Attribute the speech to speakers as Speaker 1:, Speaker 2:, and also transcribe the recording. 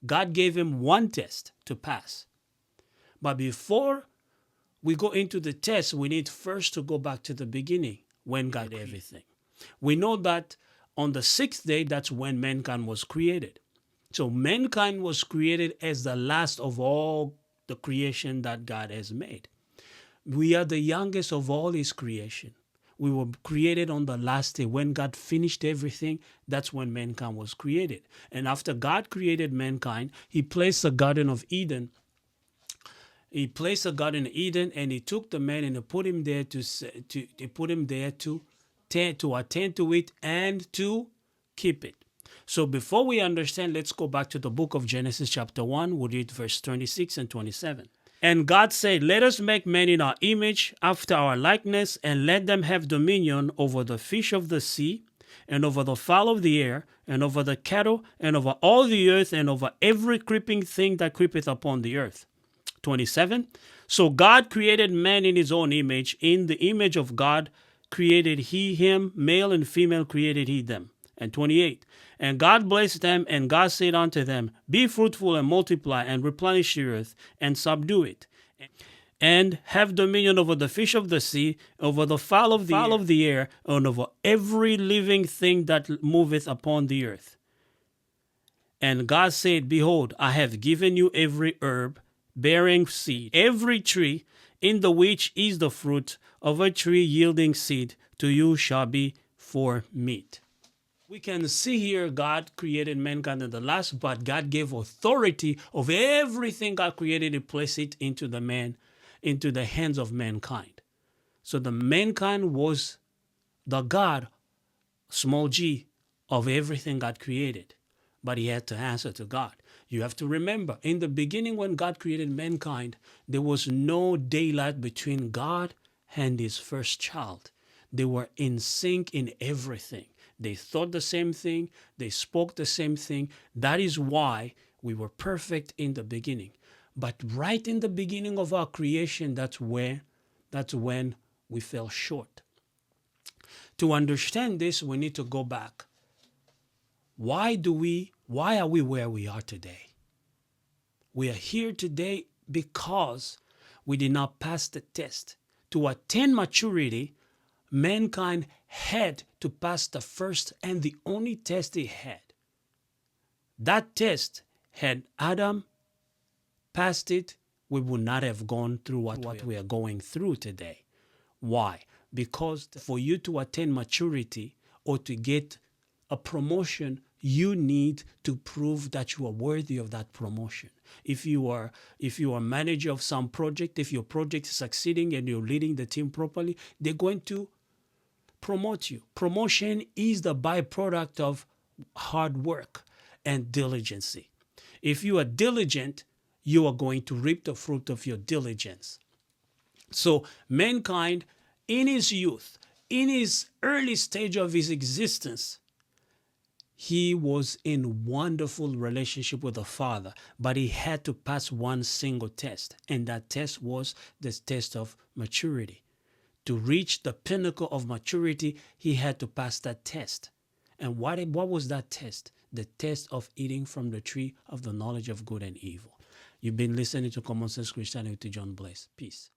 Speaker 1: God gave him one test to pass. But before we go into the test, we need first to go back to the beginning when God did everything. We know that on the sixth day, that's when mankind was created. So mankind was created as the last of all the creation that God has made. We are the youngest of all his creation. We were created on the last day. When God finished everything, that's when mankind was created. And after God created mankind, he placed the Garden of Eden. He placed the Garden of Eden, and he took the man and he put him there to attend to it and to keep it. So before we understand, let's go back to the book of Genesis chapter 1. We'll read verse 26 and 27. And God said, let us make man in our image, after our likeness, and let them have dominion over the fish of the sea, and over the fowl of the air, and over the cattle, and over all the earth, and over every creeping thing that creepeth upon the earth. 27. So God created man in his own image. In the image of God created he him, male and female created he them. And 28. And God blessed them, and God said unto them, be fruitful and multiply, and replenish the earth, and subdue it, and have dominion over the fish of the sea, over the fowl of the air, and over every living thing that moveth upon the earth. And God said, behold, I have given you every herb bearing seed, every tree in the which is the fruit of a tree yielding seed, to you shall be for meat. We can see here God created mankind in the last, but God gave authority of everything God created and placed it into the hands of mankind. So the mankind was the God, small g, of everything God created. But he had to answer to God. You have to remember, in the beginning when God created mankind, there was no daylight between God and his first child. They were in sync in everything. They thought the same thing. They spoke the same thing. That is why we were perfect in the beginning. But right in the beginning of our creation, that's when we fell short. To understand this, we need to go back. Why are we where we are today? We are here today because we did not pass the test. To attain maturity, mankind had to pass the first and the only test they had. That test, had Adam passed it, we would not have gone through what we are going through today. Why? Because for you to attain maturity or to get a promotion, you need to prove that you are worthy of that promotion. If you are manager of some project, if your project is succeeding and you're leading the team properly, they're going to promote you. Promotion is the byproduct of hard work and diligence. If you are diligent, you are going to reap the fruit of your diligence. So mankind, in his youth, in his early stage of his existence, he was in wonderful relationship with the Father, but he had to pass one single test, and that test was the test of maturity. To reach the pinnacle of maturity, he had to pass that test. And what was that test? The test of eating from the tree of the knowledge of good and evil. You've been listening to Common Sense Christianity with John Blaze. Peace.